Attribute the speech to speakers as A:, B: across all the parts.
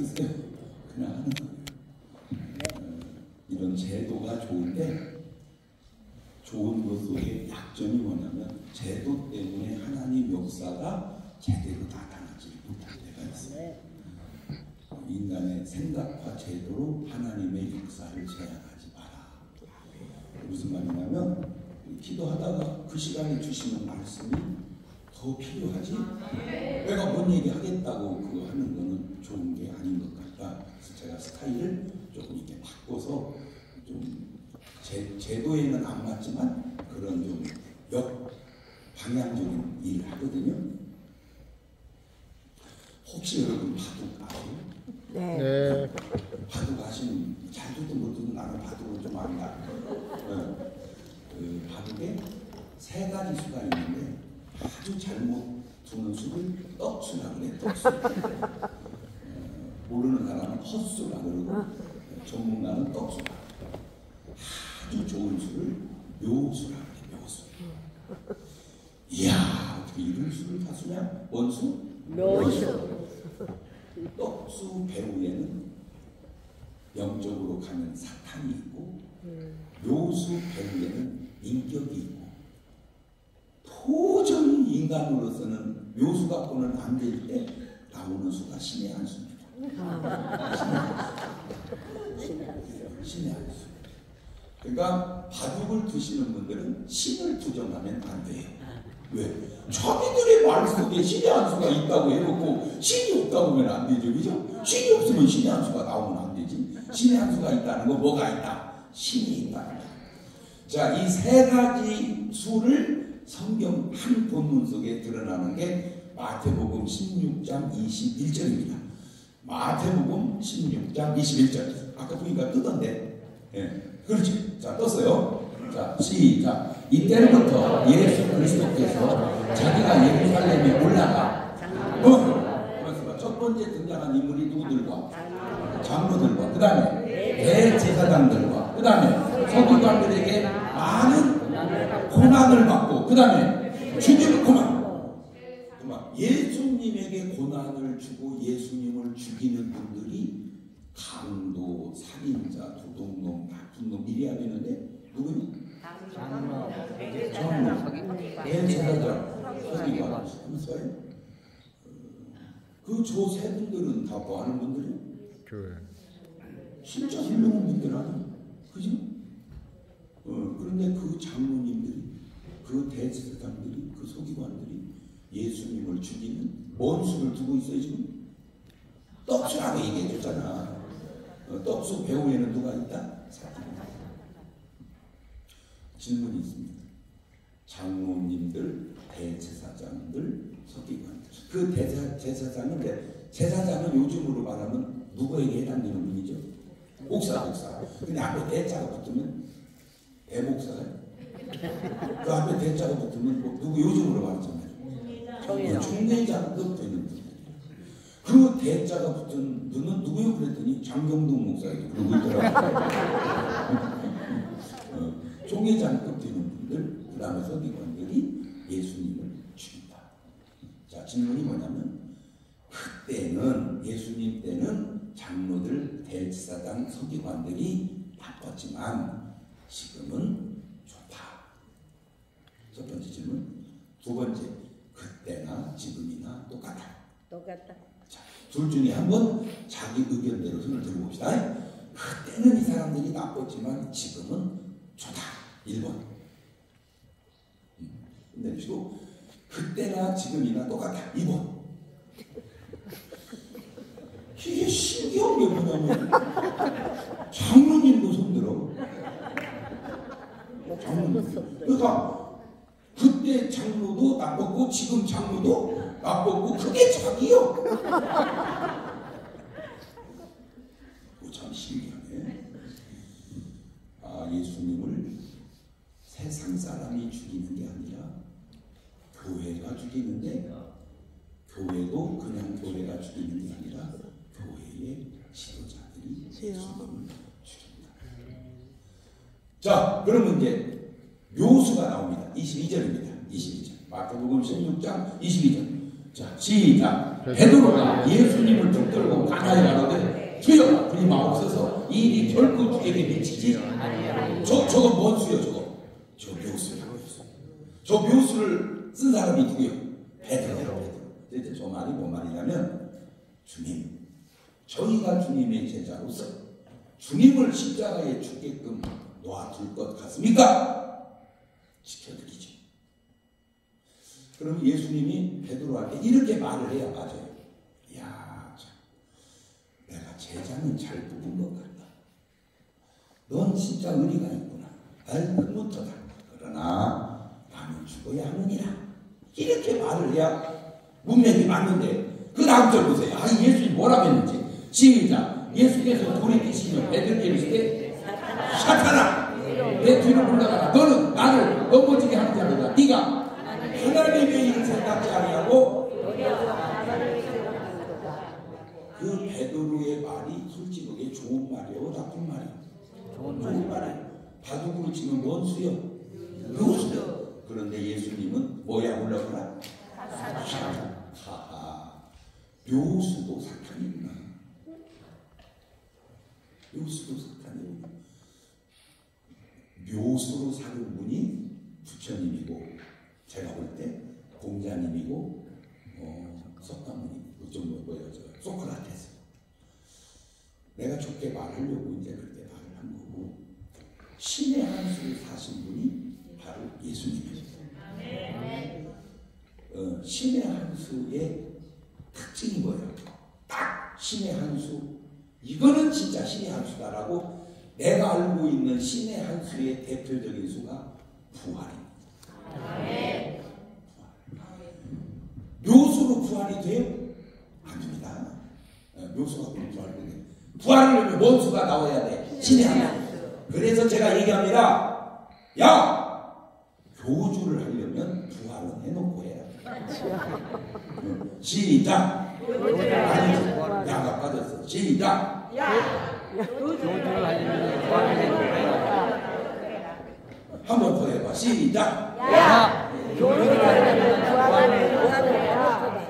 A: 쓰세요. 그냥 하는 거예요. 이런 제도가 좋은데 좋은 것 속에 약점이 뭐냐면 제도 때문에 하나님 역사가 제대로 나타나지 못할 때가 있어요. 인간의 생각과 제도로 하나님의 역사를 제한하지 마라. 무슨 말이냐면 기도하다가 그 시간에 주시는 말씀이 더 필요하지, 내가 뭔 얘기 하겠다고 그거 하는 거는 좋은 게 아닌 것 같다. 그래서 제가 스타일을 조금 이렇게 바꿔서 좀 제도에는 안 맞지만 그런 좀 방향적인 일을 하거든요. 혹시 여러분 바둑 아세요?
B: 네.
A: 바둑 아시는, 잘 두든 못 두든 나는 바둑을 좀 안다. 그 바둑에 세 가지 수가 있는데 아주 잘못 두는 수를 떡수라 그래. 떡수. 모르는 사람은 헛수라 그러고 전문가는 떡수라. 아주 좋은 수를 묘수라 그래. 묘수. 이야, 어떻게 이런 수를 다 쓰냐? 원수?
B: 묘수.
A: 떡수 배후에는 영적으로 가면 사탄이 있고 묘수 배후에는 인격이 있고, 도저히 인간으로서는 묘수 갖고는 안 될 때 나오는 수가 신의 한 수입니다. 신의 한 수. 그러니까 바둑을 두시는 분들은 신을 투정하면 안 돼요. 왜? 자기들의 말 속에 신의 한 수가 있다고 해놓고 신이 없다고 하면 안 되죠. 그죠? 신이 없으면 신의 한 수가 나오면 안 되지. 신의 한 수가 있다는 거 뭐가 있다? 신이 있다는 거야. 자, 이 세 가지 수를 성경 한 본문 속에 드러나는 게 마태복음 16장 21절입니다. 마태복음 16장 21절. 아까 보니까 뜨던데. 예, 그렇지. 자, 떴어요. 자, 시작. 이때부터 예수 그리스도께서 자기가 예루살렘에 올라가 첫 번째 등장한 인물이 누구들과? 장로들과, 그 다음에 대제사장들과, 그 다음에 서기관들에게 많은 고난을 받고, 그 다음에 죽이는 고난. 예수님에게 고난을 주고 예수님을 죽이는 분들이 강도, 살인자, 도둑놈, 나쁜 놈 이래야 되는데 누구니? 장로, 대제사장, 서기관. 그 저 세 분들은 다 뭐 하는 분들이에요?
B: 교회.
A: 진짜 훌륭한 분들 아니에요? 그죠? 그런데 그 장로님들이, 그 대제사장들이, 그 서기관들이 예수님을 죽이는 뭔 수를 두고 있어요 지금? 떡수라고 얘기해 줬잖아. 떡수 배후에는 누가 있다? 질문이 있습니다. 장로님들, 대제사장들, 서기관들. 그 제사장인데, 제사장은 요즘으로 말하면 누구에게 해당되는 분이죠? 목사. 근데 앞에 대자가 붙으면 대목사예요. 그 앞에 대자가 붙으면 뭐 누구 요즘으로 말하잖아요. 총회장급 되는 분. 그 대자가 붙은 분은 누구요? 그랬더니 장경동 목사예요. 그러고 있더라고요. 총회장급 되는 분들, 그 다음에 서기관들이 예수님을 죽인다. 자, 질문이 뭐냐면, 그때는, 예수님 때는 장로들, 대제사장, 서기관들이 나빴지만 지금은 좋다. 첫 번째 질문. 두 번째, 그때나 지금이나 똑같다. 자, 둘 중에 한 번 자기 의견대로 손을 들어봅시다. 그때는 이 사람들이 나빴지만 지금은 좋다. 1번. 내리시고, 그때나 지금이나 똑같다. 2번. 이게 신기한 게 뭐냐면 장로님도 손들어. 장로님. 그러니까 그때 장로도 나빴고 지금 장로도 나빴고 그게 자기요. 참 신기하네. 아, 예수님을 세상 사람이 죽이는 게 아니라 교회가 죽이는데, 교회도 그냥 교회가 죽이는 게 아니라 교회의 지도자들이 예수님을 죽인다. 자, 그러면 이제 묘수가 나옵니다. 22절입니다. 22절. 마태복음 16장 22절. 자, 시작. 베드로가 예수님을 붙들고 가나에 가로되 주여 그리 마옵소서 이 일이 결코 주에게 미치지. 저거 뭔 수요 저거? 저 묘수야. 저 묘수를 쓴 사람이 누구요? 베드로예요. 베드로. 저 말이 뭔 말이냐면 주님, 저희가 주님의 제자로서 주님을 십자가에 죽게끔 놓아줄 것 같습니까? 지켜드리죠. 그럼 예수님이 베드로한테 이렇게 말을 해야 맞아요. 야, 참, 내가 제자는 잘 뽑은 것 같다. 넌 진짜 의리가 있구나. 알못하다. 그러나 나는 죽어야 하느니라. 이렇게 말을 해야 문맥이 맞는데 그 다음 절 보세요. 아, 예수님이 뭐라고 했는지. 시작. 예수께서 돌이 계시면 베드로에게 이르시되 사탄아 내 뒤로 물러가라. 너는 나를 넘어지게 하는 자로다. 네가 하나님의 일을 생각지 아니하고. 그 베드로의 말이 솔직하게 좋은 말이에요, 나쁜 말이에요? 좋은 말이에요. 바둑으로 치면 뭔 수요? 묘수요. 그런데 예수님은 뭐야 물러가라? 사탄. 하하, 묘수도 사탄이구나. 묘수도 사탄이구나. 묘수로 사는 분이 부처님이고, 제가 볼 때 공자님이고, 석가모니, 좀 뭐예요, 소크라테스. 내가 좋게 말하려고 이제 그렇게 말을 한 거고, 신의 한 수를 사신 분이 바로 예수님이었어요. 신의 한 수의 특징이 뭐예요? 딱 신의 한 수. 이거는 진짜 신의 한 수다라고 내가 알고 있는 신의 한 수의 대표적인 수가 부활입니다. 묘수로 부활이 돼요? 아닙니다. 묘수가 부활이 돼요. 부활을 뭔 수가 나와야 돼? 신의 한 수. 그래서 제가 얘기합니다. 야! 교주를 하려면 부활은 해놓고 해라. 시작. 아니, 야가 빠졌어. 시작.
B: 교주를 하려면 부활을 해놓고 해라.
A: 한 번 더 해봐. 시작.
B: 교주를 하려면 부활을 해놓고 해라.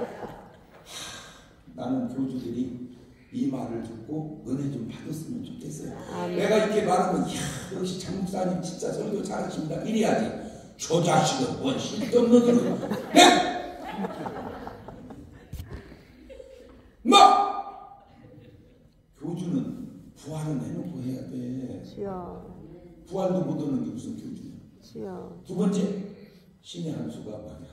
A: 나는 교주들이 이 말을 듣고 은혜 좀 받았으면 좋겠어요. 내가 이렇게 말하면 이야, 역시 장 목사님 진짜 설교 잘하십니다. 이래야지. 저 자식은 뭔 실없는 소리. 네? 뭐? 교주는 부활은 해놓고 해야 돼. 부활도 못 얻는 게 무슨 교주야. 두 번째, 신의 한 수가 뭐냐?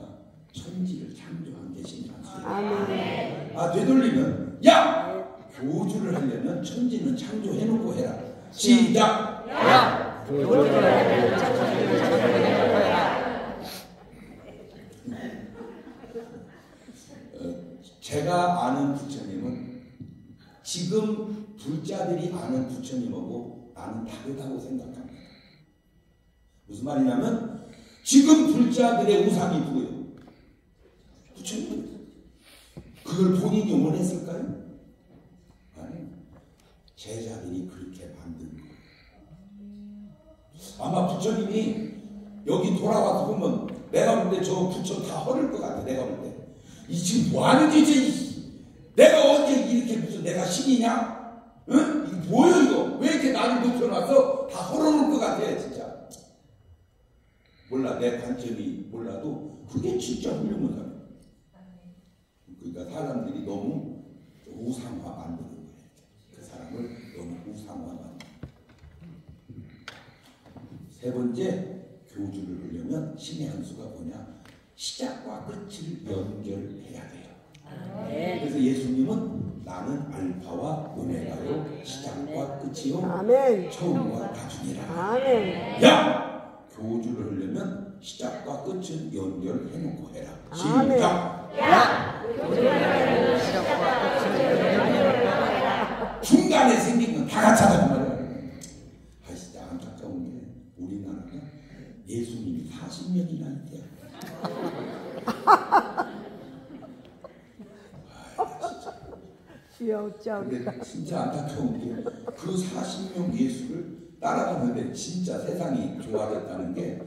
A: 천지를 창조한 게 신의 한 수야. 아, 되돌리면 야! 교주를 하려면 천지는 창조해놓고 해라. 시작. 교주를 하려면 천지를 창조해놓고 해라. 제가 아는 부처님은 지금 불자들이 아는 부처님하고 나는 다르다고 생각합니다. 무슨 말이냐면 지금 불자들의 우상이 누구예요? 부처님. 그걸 본인이 원했을까요? 아니, 제자들이 그렇게 만든 거예요. 아마 부처님이 여기 돌아와서 보면 내가 볼 때 저 부처 다 허를 것 같아. 내가 볼 때. 이 지금 뭐 하는 짓이? 내가 언제 이렇게 무슨 내가 신이냐? 응? 이거 뭐야 이거? 왜 이렇게 나를 높여놨어? 다 헐어놓을 것 같아 진짜. 몰라, 내 관점이 몰라도 그게 진짜 훌륭한 사람. 그러니까 사람들이 너무 우상화 만드는 거예요. 그 사람을 너무 우상화 만드는 거예요. 세 번째, 교주를 하려면 신의 한 수가 뭐냐? 시작과 끝을 연결해야 돼요. 그래서 예수님은 나는 알파와 오메가요, 시작과 끝이요, 처음과 나중이라. 야! 교주를 하려면 시작과 끝을 연결해놓고 해라. 시작. 교주를 하려면 시작과 끝을 연결해놓고 해라. 중간에 생긴 건 다 같이 하자는 말이야. 아, 진짜 안타까운 게 우리나라가 예수님이 40명이나 있대요. 근데 진짜 안타까운 게 그 40명 예수를 따라가는데 진짜 세상이 좋아졌다는 게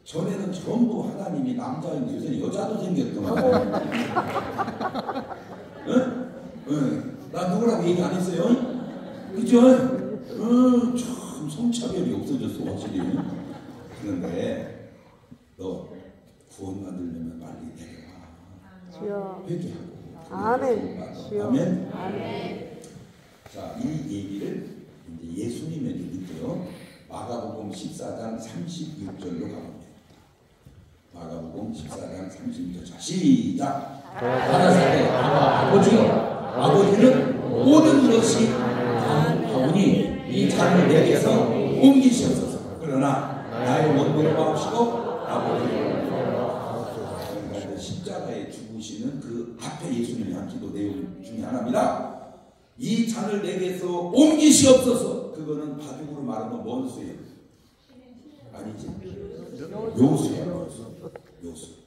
A: 전에는 전부 하나님이 남자인데 요새 여자도 생겼더만. 응? 응. 나 누구라고 얘기 안 했어요? 그죠? 참 성차별이 없어졌어 확실히. 그런데 너 구원 받으려면 빨리 내려와. 회개하고.
B: 아멘.
A: 아멘.
B: 아멘.
A: 자, 이 얘기를 이제 예수님에게 믿고요. 마가복음 14장 36절로 가봅니다. 마가복음 14장 36절. 자, 시작. 가라사대 아버지여, 아버지는 모든 것이 하오니 이 잔을 내게서 옮기시옵소서. 그러나 나의 원대로 마옵시고 아버지의 십자가에 죽으시는 그 앞에 예수님이 한 기도 내용 중에 하나입니다. 이 잔을 내게서 옮기시옵소서. 그거는 바둑으로 말하면 뭔 수예요? 아니지. 묘수야. 묘수.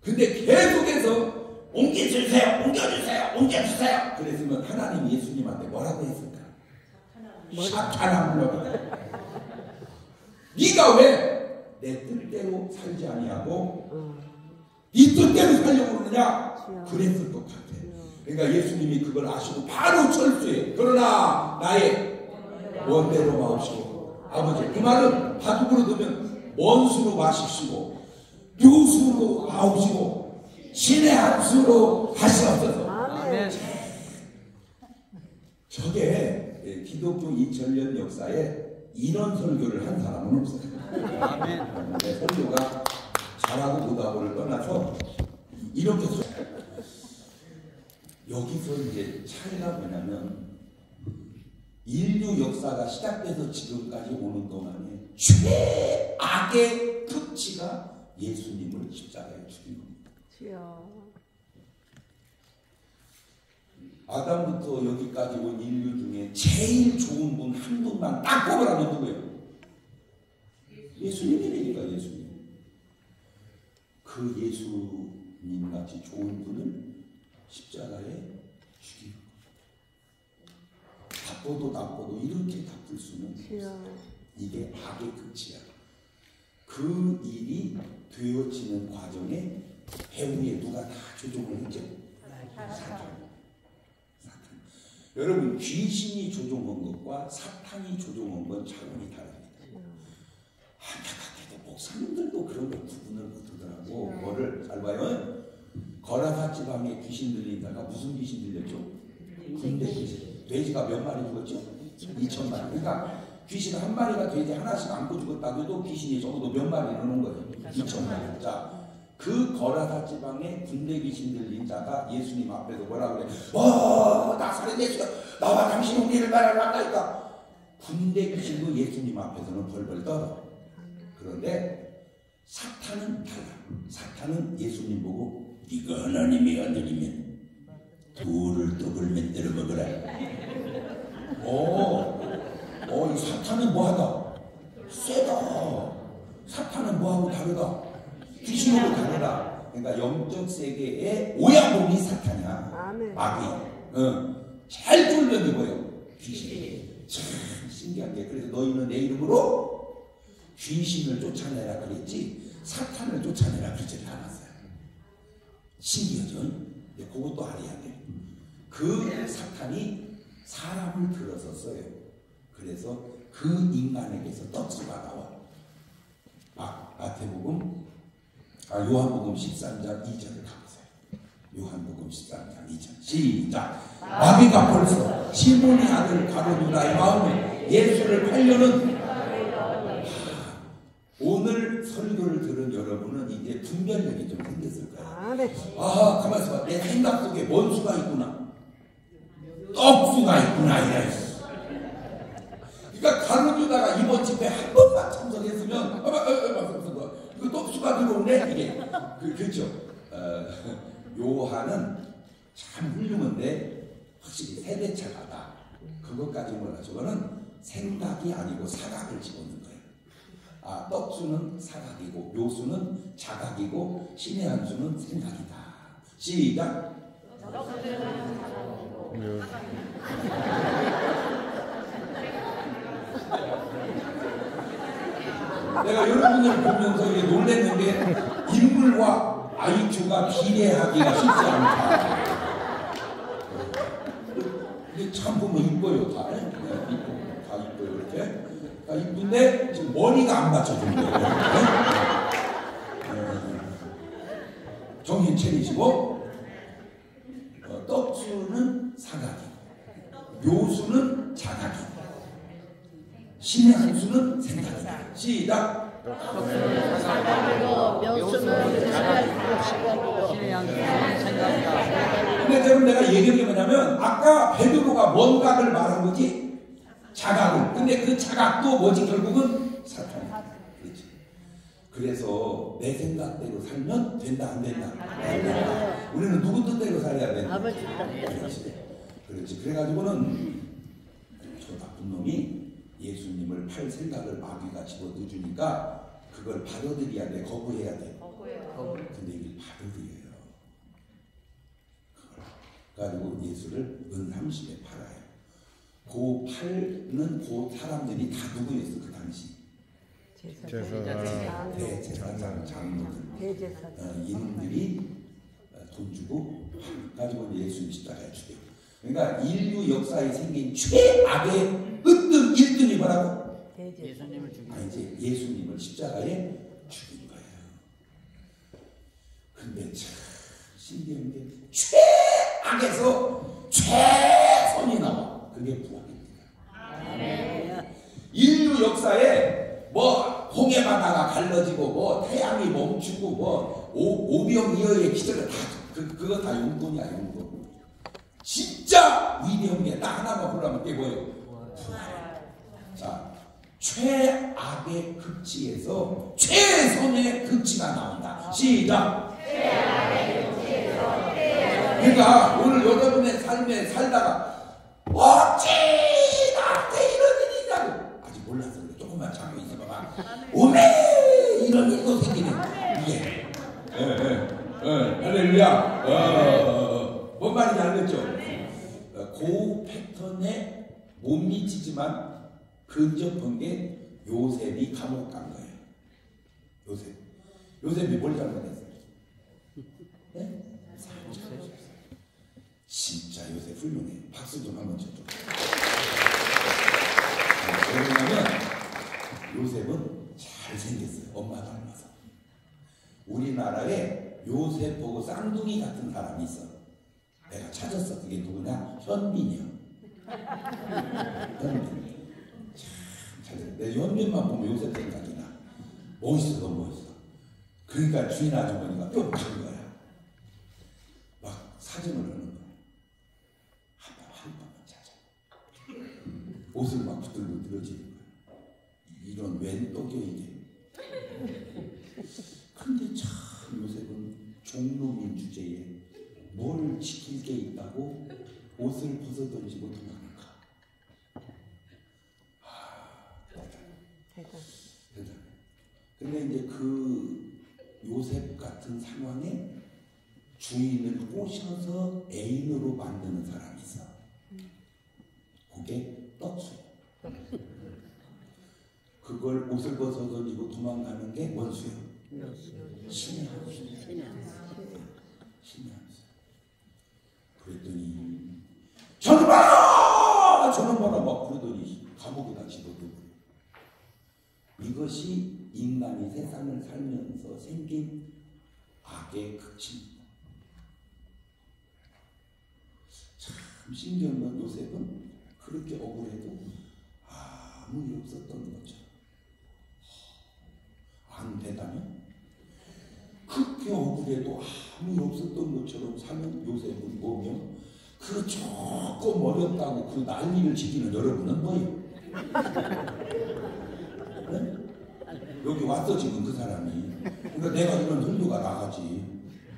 A: 근데 계속해서 옮겨주세요. 옮겨주세요. 옮겨주세요. 그랬으면 하나님 예수님한테 뭐라고 했을까? 사탄아 물러가라. 네가 왜 내 뜻대로 살지 아니하고 네 뜻대로 살려고 그러느냐? 그랬을 것 같아. 그러니까 예수님이 그걸 아시고 바로 철수해. 그러나 나의 원대로 마옵시고 아버지. 그 말은 바둑으로 두면 원수로 마십시고 묘수로 아우시고 신의 한 수로 하시옵소서.
B: 아멘.
A: 저게 기독교 2000년 역사에 이런 설교를 한 사람은 없어요. 아멘. 설교가 잘하고 못하고를 떠나서 이렇게 여기서 이제 차이가 뭐냐면 인류 역사가 시작돼서 지금까지 오는 동안에 최악의 극치가 예수님을 십자가에 죽인 겁니다. 아담부터 여기까지 온 인류 중에 제일 좋은 분 한 분만 딱 뽑으라면 누구예요? 예수님이니까 예수님. 그 예수님 같이 좋은 분을 십자가에 죽이고 나쁘도 이렇게 갚을 수는 없어. 이게 악의 끝이야. 그 일이 되어지는 과정에 배후에 누가 다 조종을 했죠? 사탄. 여러분, 귀신이 조종한 것과 사탄이 조종한 건 차원이 다릅니다. 안타깝게도 목사님들도 그런 거 구분을 못하더라고. 뭐를 잘 봐요. 거라사 지방에 귀신 들리다가 무슨 귀신 들렸죠? 군대 귀신. 돼지가 몇 마리 죽었죠? 2,000마리. 그러니까 귀신 한 마리가 돼지 하나씩 안고 죽었다고 해도 귀신이 적어도 몇 마리 이러는 거예요. 2,000마리. 자, 그 거라사 지방에 군대 귀신 들린 자가 예수님 앞에서 뭐라 그래? 나사렛 예수가 나와 당신 우리를 말하라니까. 군대 귀신도 예수님 앞에서는 벌벌 떨어. 그런데 사탄은 달라. 사탄은 예수님 보고 네가 하나님의 아들이면 돌을 떡을 만들어 먹어라. 이 사탄은 뭐하다? 세다. 사탄은 뭐하고 다르다? 귀신하고 다르다. 그러니까 영적 세계의 오야봉이 사탄이야. 마귀. 잘 뚫는 이거예요. 귀신이. 참 신기한 게, 그래서 너희는 내 이름으로 귀신을 쫓아내라 그랬지 사탄을 쫓아내라 그러지 않았어요. 신기하죠? 그것도 알아야 돼. 그 사탄이 사람을 들어서 써요. 그래서 그 인간에게서 떡수가 나와. 요한복음 13장 2절을 가보세요. 요한복음 13장 2절 시작. 마귀가 벌써 시몬의 아들 가룟 유다의 마음에 예수를 팔려는. 오늘 설교를 들은 여러분은 이제 분별력이 좀 생겼을 거예요. 가만히 있어봐. 내 생각 속에 뭔 수가 있구나. 떡수가 있구나. 이랬어. 그러니까 가룟 유다가 이번 집회 한 번만 참석했으면 그 떡수가 들어오네. 이게 그렇죠. 요한은 참 훌륭한데 확실히 세대차가다. 그것까지 몰라. 저거는 생각이 아니고 사각을 집어넣는 거예요. 떡수는 사각이고 묘수는 자각이고 신의 한 수는 생각이다. 시작. 내가 여러분을 보면서 이게 놀랬는 게 인물과 IQ가 비례하기가 쉽지 않다. 근데 참 보면 이뻐요, 다. 다 이뻐요, 이렇게. 다 이쁜데 지금 머리가 안 받쳐준 거예요. 정신 차리시고, 떡수는 사각이, 묘수는 자각이, 신의 한 수는 생각이다. 시작.
B: 묘수는 자각이고 시각이고 신의 한 수는 생각이다.
A: 근데 지금 내가 얘기한 게 뭐냐면 아까 베드로가 뭔 각을 말한 거지? 자각을. 근데 그 자각도 뭐지? 결국은 사탄이야. 그렇지. 그래서 내 생각대로 살면 된다 안 된다? 안 된다. 우리는 누구 뜻대로 살아야 된다?
B: 아버지 뜻대로.
A: 그렇지. 그래가지고는 저 나쁜 놈이 예수님을 팔 생각을 마귀가 집어넣어주니까 그걸 받아들여야 돼. 거부해야 돼. 근데 이걸 받아들여요. 그걸 가지고 예수를 은 30에 팔아요. 그 팔는 그 사람들이 다 누구였어 그 당시? 대제사장, 장로들, 이놈들이 돈 주고 가지고 예수님 십자가에 죽여. 그러니까 인류 역사에 생긴 최악의 으뜸 1등이 뭐라고?
B: 예수님을 죽인.
A: 이제 예수님을 십자가에 죽인 거예요. 근데 참 신기한 게 최악에서 최선이 나와. 그게 부활입니다. 인류 역사에 뭐 홍해 바다가 갈라지고 뭐 태양이 멈추고 뭐 오병이어의 기적을 다 그거 다 용돈이야 용돈. 진짜 위대한 게 딱 하나만 보려면 그게 뭐예요? 부활. 자, 최악의 극치에서 최선의 극치가 나온다. 시작. 최악의 극치에서 그러니까 오늘 여러분의 삶에 살다가 어찌 나한테 이런 일이 있냐고 아직 몰라서 그래. 조금만 참고 있어봐봐. 오메 이런 일도 생기네. 이게 할렐루야. 뭔 말인지 알겠죠? 그 패턴에 못 미치지만 근접한 게 요셉이 감옥 간 거예요. 요셉이 뭘 잘못했어요? 네? 진짜 요셉 훌륭해. 박수 좀 한번 쳐줘. 왜냐면 요셉은 잘생겼어요. 엄마 닮아서. 우리나라에 요셉 보고 쌍둥이 같은 사람이 있어. 내가 찾았어. 그게 누구냐? 현빈이요. 현빈. 참 잘생겼어. 내 현빈만 보면 요셉 생각이 나. 멋있어. 너무 멋있어. 그러니까 주인 아주머니가 뿅 간 거야. 막 사진을 하는 거야. 한 번만 찾아. 옷을 막 부들고 늘어지는 거야. 이런 웬 떡이야 이게. 근데 참 요셉은 종로민 주제에 뭘 지킬 게 있다고 옷을 벗어던지고 도망가. 대단해. 근데 이제 그 요셉 같은 상황에 주인을 꼬셔서 애인으로 만드는 사람이 있어. 그게 떡수야. 그걸 옷을 벗어던지고 도망가는 게 원수야. 신의 한 수. 그랬더니 저놈 봐라! 저놈 봐라! 막 그러더니 감옥에다 집어넣고. 이것이 인간이 세상을 살면서 생긴 악의 극치입니다. 참 신기한 건 요셉은 그렇게 억울해도 아무 일 없었던 거죠. 안 되다면 그렇게 억울해도 아무 일 없었던 것처럼 사는 요셉은 뭐며 그 조금 어렵다고 그 난리를 지키는 여러분은 뭐예요? 네? 여기 왔어 지금 그 사람이. 그러니까 내가 이런 흥도가 나가지.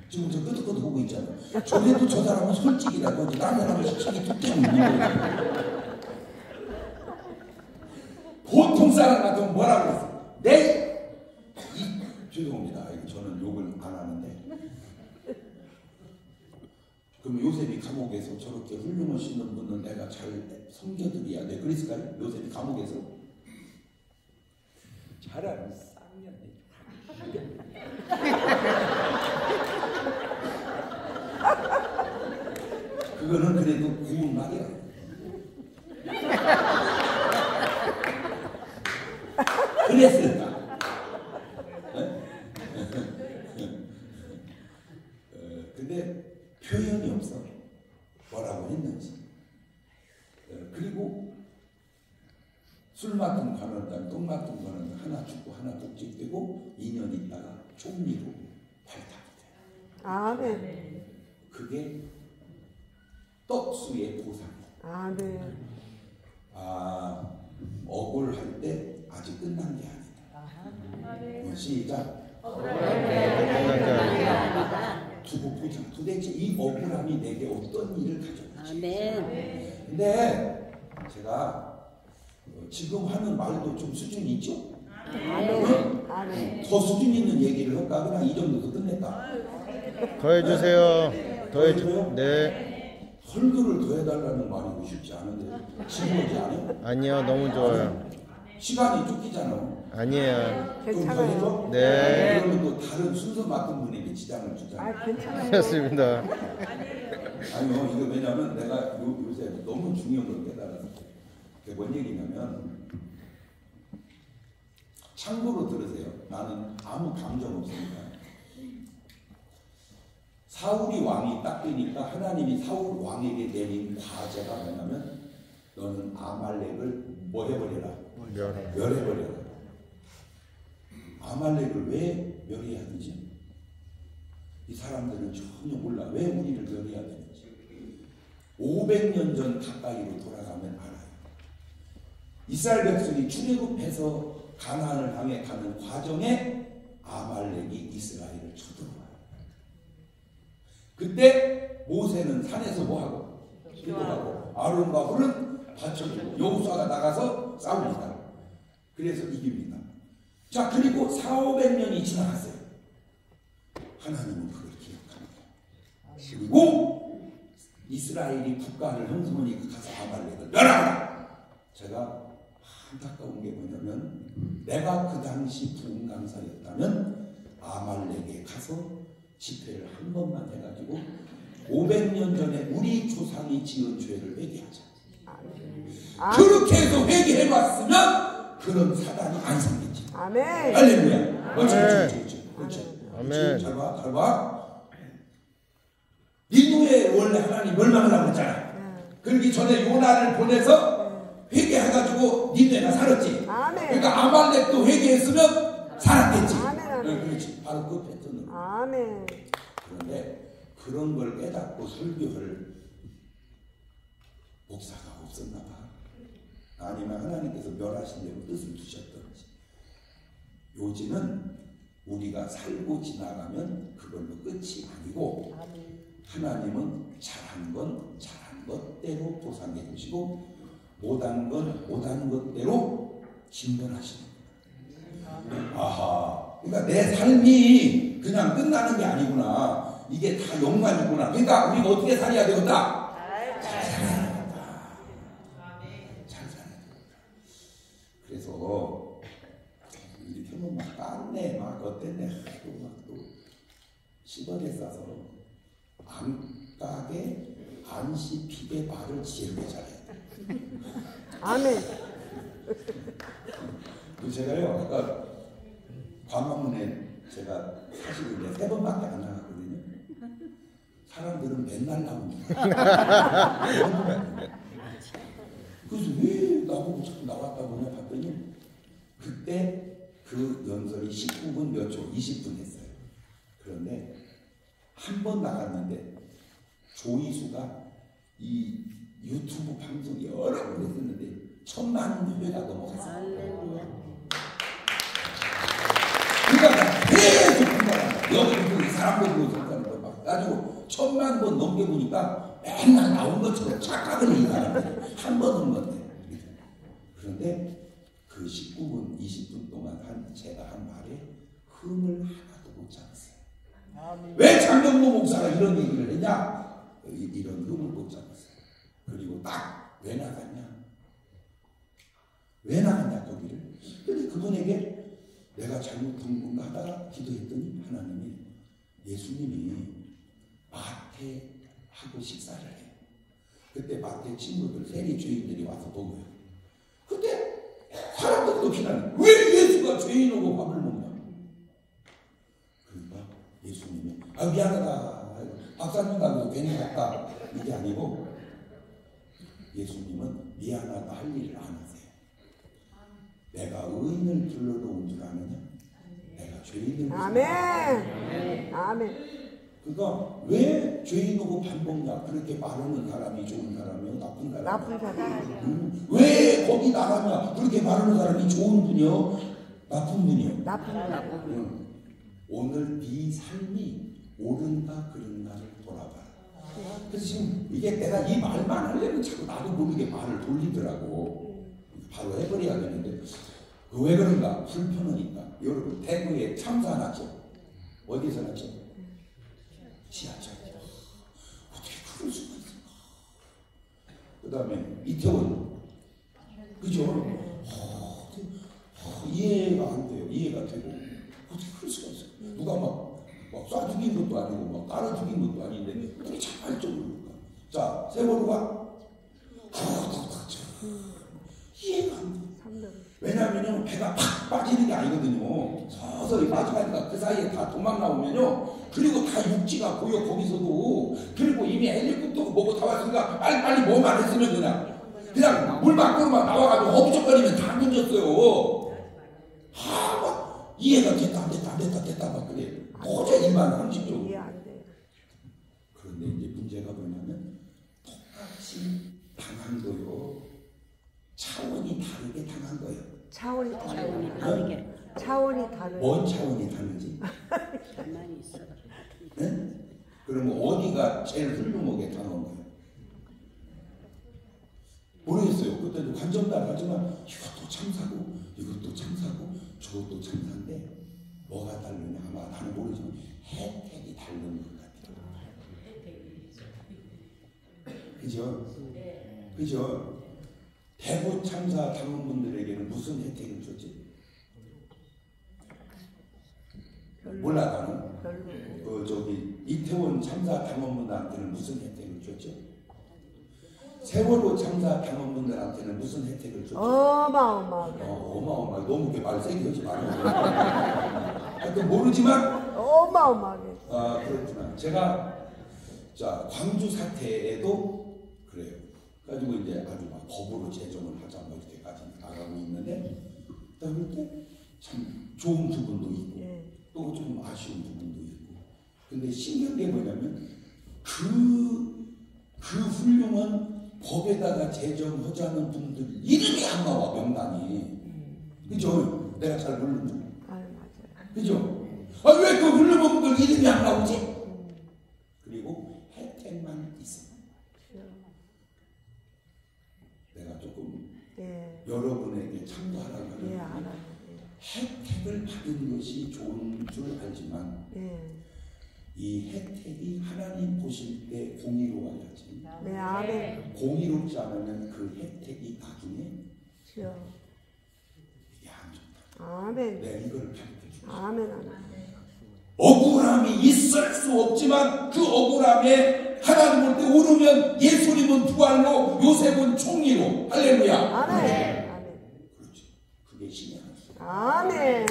A: 지금 저 끄덕끄덕 보고 있잖아. 저래도 저 사람은 솔직이다. 거지. 딴 사람을 솔직히 툭 때문에 거야. 보통 사람 같으면 뭐라고 그랬어? 죄송합니다. 저는 욕을 안 하는데. 그럼 요셉이 감옥에서 저렇게 훌륭하시는 분은 내가 잘 섬겨드려야 돼. 그랬을까요? 요셉이 감옥에서? 잘 알았어. 그거는 그래도 고운 말이야. 그랬을까? 근데 표현이 없어. 뭐라고 했는지. 그리고 술 맡은 관원장, 똥 맡은 관원장 하나 죽고 하나 복직되고 2년 있다가 총리로 발탁이 돼요.
C: 아멘.
A: 그게 떡수의 보상이에요.
C: 아멘.
A: 아, 억울할 때 아직 끝난 게 아니다. 시작. 두고 보자. 도대체 이 억울함이 내게 어떤 일을 가져올지. 근데 제가 지금 하는 말도 좀 수준이 있죠? 더 수준 있는 얘기를 할까? 그냥 이 정도도 끝냈다.
D: 더해주세요.
A: 더해줘요?
D: 네.
A: 헐글을 더해달라는 말이 쉽지 않은데 지금 오지 않아요?
D: 아니요, 너무 좋아요.
A: 시간이 쫓기잖아.
D: 아니에요.
A: 좀 더해줘?
D: 네.
A: 그러면 또 다른 순서 맡은 분에게 지장을 주잖아.
C: 괜찮아요.
D: 좋습니다.
A: 아니요, 이거 왜냐면 내가 요새 너무 중요한 걸 깨달았어요. 그게 뭔 얘기냐면, 참고로 들으세요. 나는 아무 감정 없으니까. 사울이 왕이 딱 되니까 하나님이 사울 왕에게 내린 과제가 뭐냐면, 너는 아말렉을 뭐 해버려라? 멸해버려라. 아말렉을 왜 멸해야 되지? 이 사람들은 전혀 몰라. 왜 우리를 멸해야 되는지. 500년 전 가까이로 돌아가면 알아요. 이스라엘 백성이 출애굽해서 가나안을 향해 가는 과정에 아말렉이 이스라엘을 쳐들어와요. 그때 모세는 산에서 뭐하고? 기도하고 아론과 홀은 받쳐주고 여호수아가 나가서 싸웁니다. 그래서 이깁니다. 자, 그리고 400~500년이 지나갔어요. 하나님은 그걸 기억합니다. 그리고 이스라엘이 국가를 형성하니까 가서 아말렉을 멸하라. 제가 안타까운 게 뭐냐면, 내가 그 당시 부흥강사였다면 아말렉에 가서 집회를 한 번만 해가지고 500년 전에 우리 조상이 지은 죄를 회개하자. 그렇게 해서 회개해봤으면 그런 사단이 안 생겼지.
C: 아멘.
A: 할렐루야. 그렇지.
D: 아멘.
A: 잘 봐. 니누에 원래 하나님 멸망하려고 했잖아. 그러기 전에 요나를 보내서 회개해가지고 니누에가 살았지. 그러니까 아말렉도 회개했으면 살았겠지. 그렇지. 바로 그 패턴으로.
C: 아멘.
A: 그런데 그런 걸 깨닫고 설교할 목사가 없었나 봐. 아니면 하나님께서 멸하시려고 뜻을 두셨던지. 요즘은 우리가 살고 지나가면 그걸로 끝이 아니고, 하나님은 잘한 건 잘한 것대로 보상해 주시고, 못한 건 못한 것대로 진단하시는 거예요. 아하, 그러니까 내 삶이 그냥 끝나는 게 아니구나. 이게 다 영광이구나. 그러니까 우리가 어떻게 살아야 되겠다? 잘 살아야 되겠다. 잘 살아야 되겠다. 그래서 이렇게 하면 막 깠네, 막 어땠네, 또 시벌에 싸서 안가게 안시피게 말을 지혜롭게 잘해야 돼.
C: 아멘.
A: 제가요, 아까 광화문에 제가 사실은 3번밖에 안 나갔거든요. 사람들은 맨날 나옵니다. 그래서 왜 나보고 자꾸 나왔다고 하냐 봤더니, 그때 그 연설이 19분 몇 초, 20분 했어요. 그런데 한 번 나갔는데 조회수가 이 유튜브 방송 여러 번 했었는데 1000만 회가 넘어갔어요. 그러니까 계속 분발한다. 여기 이 사람들 보는 걸 막 가지고 1000만 번 넘겨보니까 맨날 나온 것처럼 착각을 이 사람들이 한 번 온 건데. 그런데 그 19분, 20분 동안 제가 한 말에 흠을 하나도 못 잡았어요. 왜 장경모 목사가 이런 얘기를 했냐? 이런 흠을 못 잡았어요. 그리고 딱 왜 나갔냐? 왜 나갔냐 거기를? 근데 그분에게 내가 잘못한 건가 하다가 기도했더니 하나님이, 예수님이 마태하고 식사를 해. 그때 마태 친구들 세리 죄인들이 와서 보고요. 그때 사람들도 비난해. 왜 예수가 죄인하고 밥을 먹냐? 그러니까 예수님이 미안하다. 박사님하고 괜히 갔다. 이게 아니고 예수님은 미안하다 할 일을 안 하세요. 내가 의인을 불러놓은 줄 아느냐? 내가 죄인을
C: 아멘. 아멘.
A: 그러니까 왜 죄인하고 밥 먹냐? 그렇게 말하는 사람이 좋은 사람이요? 나쁜 사람이요?
C: 나쁜 사람.
A: 왜 거기 나가냐? 그렇게 말하는 사람이 좋은 분이요? 나쁜 분이요?
C: 나쁜 사람.
A: 오늘 네 삶이 옳은가 그른가를 돌아봐라. 그래서 지금 이게 내가 이 말만 하려면 자꾸 나도 모르게 말을 돌리더라고. 바로 해버려야겠는데 왜 그런가? 불편하니까. 여러분 대구에 참사 났죠? 어디서 났죠? 지하철. 어떻게 그럴 수가 있을까? 그 다음에 이태원. 그죠? 이해가 안 돼요. 이해가 되고. 어떻게 그럴 수가 있어요? 누가 막 쏴 죽인 것도 아니고 막 깔아 죽인 것도 아닌데 어떻게 자발적으로 그럴까? 자, 세월호가 이해가 안 돼. 왜냐하면요 배가 팍 빠지는 게 아니거든요. 서서히 빠져가니까 그 사이에 다 도망 나오면요. 그리고 다 육지가 보여 거기서도. 그리고 이미 헬리콥터고 뭐고 다 왔으니까 빨리빨리 뭐만 했으면 그냥 물 밖으로만 나와가지고 허부적거리면 다 문졌어요. 막 이해가 됐다 막 그래. 도저히 일반 상식적으로.
C: 이해 안 돼.
A: 그런데 이제 문제가 뭐냐면 똑같이 당한 거요. 차원이 다르게 당한 거예요.
C: 차원이 다르게.
B: 다르게.
C: 차원이 다르게.
A: 뭔 차원이 다른지?
B: 가만히 있어.
A: 네? 그러면 어디가 제일 훌륭하게 당한 거예요? 모르겠어요. 그때도 관전달 하지만 이것도 참사고 이것도 참사고 저것도 참사인데 뭐가 다르냐? 아마 나는 모르지만 혜택이 다른 것 같아요. 그죠? 그죠? 대구 참사 당한 분들에게는 무슨 혜택을 줬지? 몰라 나는. 그 저기 이태원 참사 당원분들한테는 무슨 혜택을 줬죠? 세월호 참사 당원분들한테는 무슨 혜택을 줬죠?
C: 어마어마하게.
A: 어마어마하게. 너무 이렇게 말 세게 하지 말아요. 하여튼 모르지만
C: 어마어마하게.
A: 그렇구나. 제가 자 광주 사태에도 그래요. 가지고 이제 아주 막 법으로 제정을 하자 뭐 이렇게까지 나가고 있는데 그럴 때 참 좋은 부분도 있고 또 좀 아쉬운 부분도 있고. 근데 신기한 게 뭐냐면 그 훌륭한 법에다가 제정하자는 분들 이름이 안 나와 명단이. 그죠? 내가 잘 모르는데.
C: 맞아요.
A: 그죠? 왜 그 훌륭한 분들 이름이 안 나오지? 그리고 혜택만 있어. 내가 조금 여러분에게 참고하라고 하는
C: 알아요.
A: 혜택을 받은 것이 좋은 줄 알지만 이 혜택이 하나님 보실 때 공의로워야지.
C: 네, 아멘.
A: 공의롭지 않으면 그 혜택이 나중에 이게 안 좋다.
C: 아멘.
A: 내가 이걸 가르쳐 주고
C: 아멘. 아멘.
A: 억울함이 있을 수 없지만 그 억울함에 하나님 볼 때 오르면 예수님은 부활로 요셉은 총리로. 할렐루야.
C: 아멘.
A: 그렇지. 그게 신의 한수.
C: 아멘.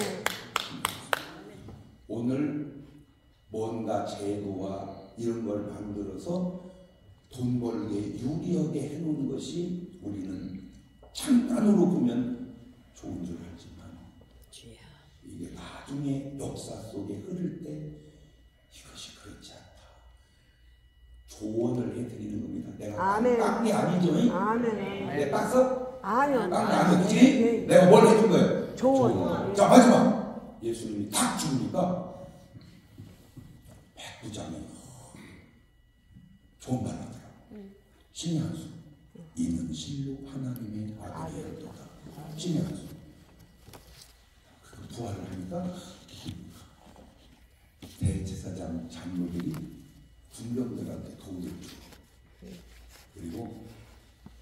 A: 오늘 뭔가 제도와 이런 걸 만들어서 돈 벌게 유리하게 해놓은 것이 우리는 잠깐으로 보면 좋은 줄 알지만 이게 나중에 역사 속에 흐를 때 이것이 그렇지 않다. 조언을 해드리는 겁니다. 내가
C: 아멘.
A: 딴게 아니죠?
C: 아멘.
A: 내가 땄어?
C: 아니요.
A: 딴게 아니지? 내가 뭘 해준 거예요?
C: 조언.
A: 자 마지막 예수님이 딱 주니까 백부장이 좋은 말 하더라. 신의 한수. 이는 실로 하나님의 아들이었다. 신의 한수. 그 부활을 하니까 대제사장 장로들이 군병들한테 도움을 주고 그리고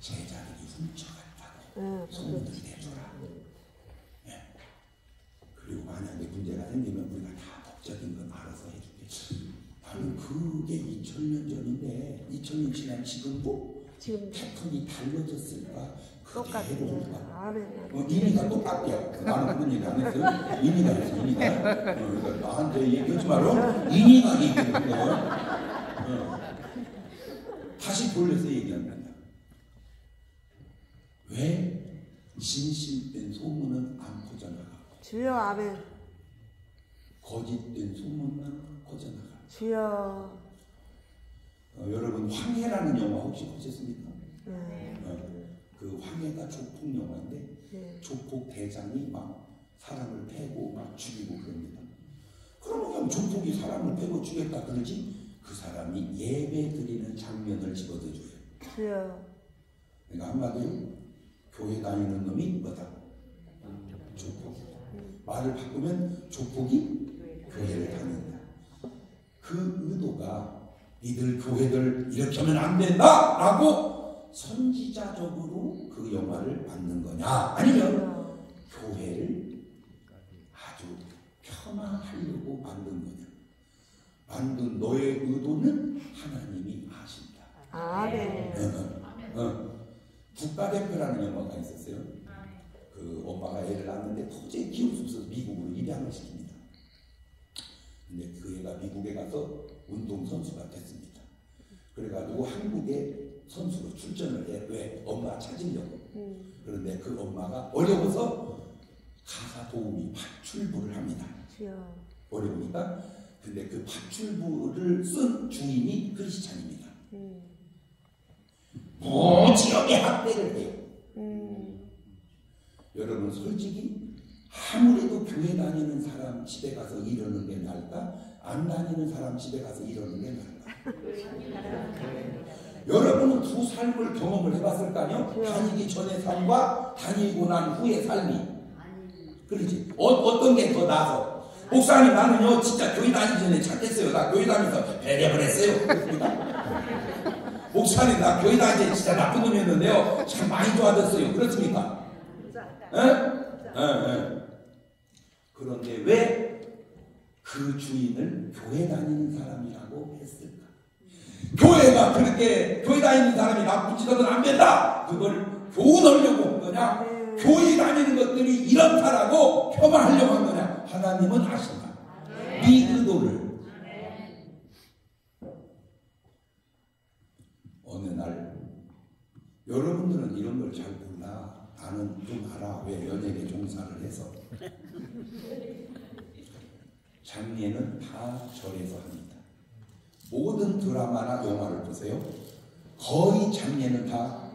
A: 제자들이 훔쳐갔다고 소문을 내줘라. 그리고 만약에 문제가 생기면 우리가 다 법적인 건 알아서 해줄게. 나는 그게 2000년 전인데 2000년 지난 지금도
C: 지금
A: 패턴이 달라졌을까?
C: 똑같아요.
A: 그대로일까?
C: 아멘.
A: 의미가 똑같대요. 나는 그런 얘기 안 했어요. 의미가 있어, 의미가. 그러니까 나한테 얘기하지 말어. 의미가 얘기하는 거예요. 다시 돌려서 얘기합니다. 왜 진실된 소문은 안 퍼져나가?
C: 주여 아멘.
A: 거짓된 소문만 퍼져나가.
C: 주여.
A: 여러분 황해라는 영화 혹시 보셨습니까?
C: 네.
A: 그 황해가 조폭 영화인데
C: 네.
A: 조폭 대장이 막 사람을 패고 막 죽이고 그럽니다. 그러면 그냥 조폭이 사람을 패고 죽였다 그러지 그 사람이 예배 드리는 장면을 집어넣어줘요.
C: 주여.
A: 그러니까 한마디로 교회 다니는 놈이 뭐다? 조폭. 말을 바꾸면 조폭이 교회를 다닌다. 그 의도가 니들 교회들 이렇게 하면 안 된다 라고 선지자적으로 그 영화를 만든 거냐 아니면 교회를 아주 폄하하려고 만든 거냐. 만든 너의 의도는 하나님이 아신다.
C: 아멘.
A: 국가대표라는 영화가 있었어요. 그 엄마가 애를 낳았는데 도저히 키울 수 없어서 미국으로 입양을 시킵니다. 근데 그 애가 미국에 가서 운동선수가 됐습니다. 그래가지고 한국에 선수로 출전을 해. 왜? 엄마 찾으려고. 그런데 그 엄마가 어려워서 가사 도우미 파출부를 합니다. 어려우니까. 근데 그 파출부를 쓴 주인이 크리스찬입니다. 무지하게 학대를 해요. 여러분 솔직히 아무래도 교회 다니는 사람 집에 가서 이러는 게 나을까? 안 다니는 사람 집에 가서 이러는 게 나을까? 여러분은 두 삶을 경험을 해봤을까요? 다니기 전의 삶과 다니고 난 후의 삶이. 그러지? 어떤 게 더 나아서? 목사님 나는요 진짜 교회 다니기 전에 착했어요. 나 교회 다니면서 배려를 했어요. 그렇습니까? 목사님 나 교회 다니기 전에 진짜 나쁜 놈이었는데요 참 많이 좋아졌어요. 그렇습니까? 그런데 왜 그 주인을 교회 다니는 사람이라고 했을까? 교회가 그렇게 교회 다니는 사람이 나쁜 짓 하면 안 된다. 그걸 교훈하려고 한 거냐? 교회 다니는 것들이 이렇다라고 폄하하려고 한 거냐? 하나님은 아신다. 네 의도를. 어느 날 여러분들은 이런 걸 잘 몰라. 나는 좀 알아. 왜? 연예계 종사를 해서. 장례는 다 절에서 합니다. 모든 드라마나 영화를 보세요. 거의 장례는 다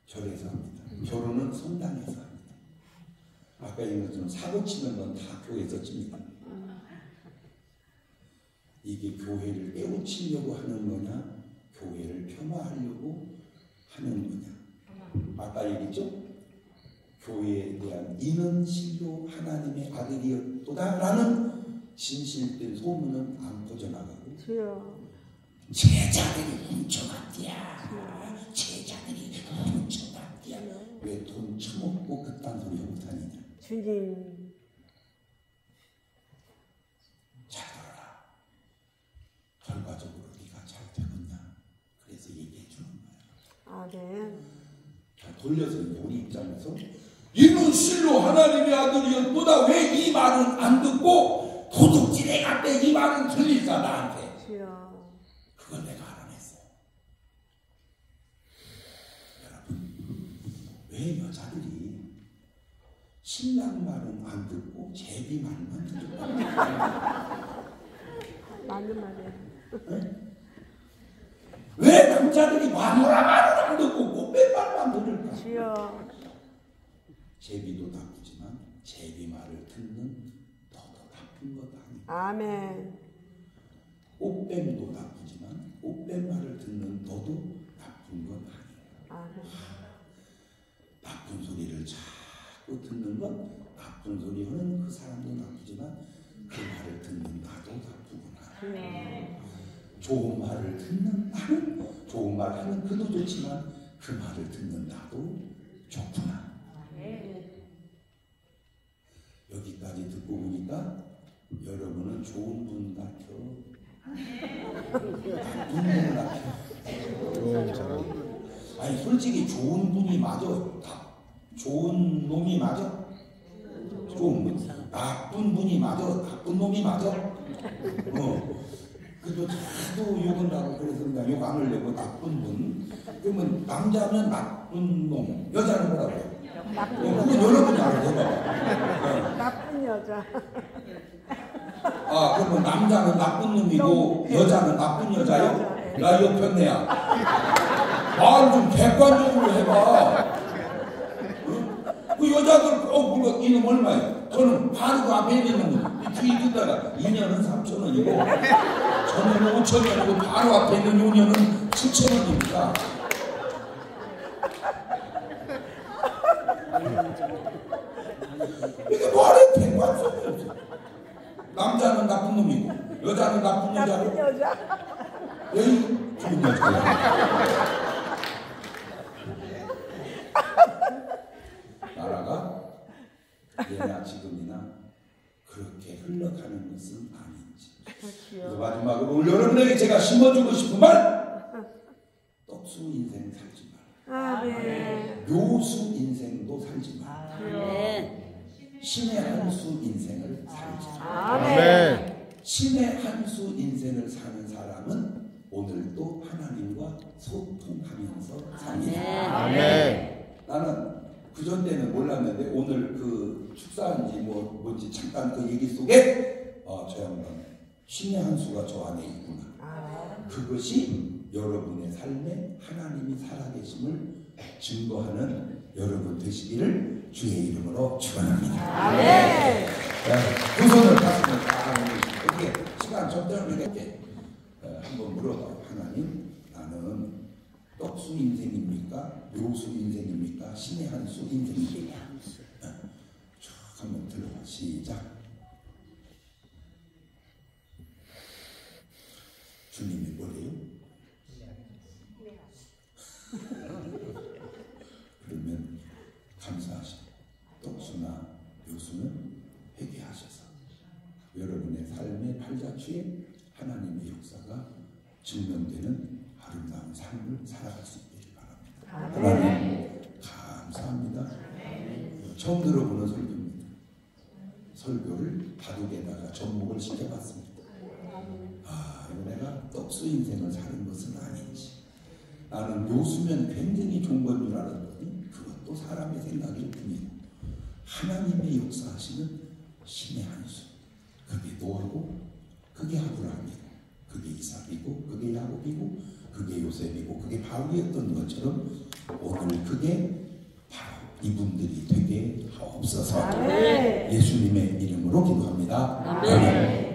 A: 절에서 합니다. 결혼은 성당에서 합니다. 아까 얘기한 것처럼 사고 치는 건 다 교회에서 칩니다. 이게 교회를 깨우치려고 하는 거냐? 교회를 폄하하려고 하는 거냐? 아까 얘기했죠? 교회에 대한 이는 실로 하나님의 아들이었도다 라는 진실된 소문은 안 퍼져나가고 제자들이 훔쳐갔디야. 제자들이 훔쳐갔디야. 왜 돈 처먹고 그딴 소리 하고 다니냐?
C: 주님.
A: 잘 들어라. 결과적으로 네가 잘 되겠냐? 그래서 얘기해 주는 거야.
C: 아멘.
A: 자, 돌려서 이제 우리 입장에서 이는 실로 하나님의 아들이었도다. 왜 이 말은 안 듣고 도둑질해 갔대? 이 말은 들릴까 나한테? 그걸 내가 알아냈어요. 여러분, 왜 여자들이 신랑 말은 안 듣고 제비 말만 들을까?
C: 맞는 말이에요.
A: 네? 왜 남자들이 마누라 말은 안 듣고 꽃뱀 말만 들을까?
C: 주여.
A: 제비도 나쁘지만 제비 말을 듣는 너도 나쁜 것 아니야.
C: 아멘.
A: 꽃뱀도 나쁘지만 꽃뱀 말을 듣는 너도 나쁜 것 아니야.
C: 아멘.
A: 나쁜 소리를 자꾸 듣는 건 나쁜 소리 하는 그 사람도 나쁘지만 그 말을 듣는 나도 나쁘구나. 좋은 말을 듣는 나는 좋은 말 하는 그도 좋지만 그 말을 듣는 나도 좋구나. 여기까지 듣고 보니까 여러분은 좋은 분 같아. 나쁜 분 같아.
D: 좋은 사람.
A: 솔직히 좋은 분이 맞아? 좋은 놈이 맞아? 좋은 분. 나쁜 분이 맞아? 나쁜 놈이 맞아? 그래도 자도 욕은 나고 그래서 그냥 욕 안 하려고 나쁜 분. 그러면 남자는 나쁜 놈, 여자는 뭐라고요? 그건 여러분이 알아서 해봐.
C: 나쁜 여자.
A: 아, 그러면 남자는 나쁜 놈이고 여자는 나쁜 여자요? 나 이거 편내야. 말 좀 객관적으로 해봐. 응? 그 여자들 물론 이놈 얼마예요? 저는 바로 그 앞에 있는 놈 뒤에 듣다가 2년은 3,000원이고 저는 5,000원이고 바로 앞에 있는 5년은 7,000원입니다. 이게 말이 객관성이 없어. 남자는 나쁜 놈이고 여자는 나쁜 여자고
C: 나쁜 여자.
A: 에이 좋은 여자야. 나라가 예나 지금이나 그렇게 흘러가는 것은 아닌지. 그래서 마지막으로 오늘 여러분에게 제가 심어주고 싶은 말, 떡수 인생 살지 마라.
C: 아멘.
A: 묘수 인생도 살지 마라.
B: 아멘.
A: 신의 한 수 인생을 살지 마라.
D: 아멘.
A: 신의 한 수 인생을 사는 사람은 오늘도 하나님과 소통하면서 삽니다.
D: 아멘.
A: 나는 그전 때는 몰랐는데 오늘 그 축사인지 뭔지 잠깐 그 얘기 속에 저 양반 신의 한 수가 저 안에 있구나. 그것이 여러분의 삶에 하나님이 살아계심을 증거하는 여러분 되시기를 주의 이름으로 축원합니다.
C: 아멘.
A: 두 손을 가슴에 딱 이렇게 시간 적당하게 이렇게 한번 물어봐. 하나님, 나는 떡수 인생입니까? 묘수 인생입니까? 신의 한 수 인생입니까? 쭉 한번 들어봐. 시작. 주님이 뭐래요? 그러면 감사하시고 떡수나 묘수는 회개하셔서 여러분의 삶의 팔자취에 하나님의 역사가 증명되는 아름다운 삶을 살아갈 수 있기를 바랍니다. 하나님 감사합니다. 처음 들어보는 설교입니다. 설교를 바둑에다가 접목을 시켜봤습니다. 이거 내가 떡수 인생을 사는 것은 아닌지, 나는 묘수면 굉장히 좋은 건 줄 알았더니 그것도 사람의 생각일 뿐이고 하나님의 역사하시는 신의 한 수, 그게 노아고 그게 아브라함이고 그게 이삭이고 그게 야곱이고 그게 요셉이고 그게 바울이었던 것처럼 오늘 그게 바로 이분들이 되게 하옵소서. 예수님의 이름으로 기도합니다. 아멘.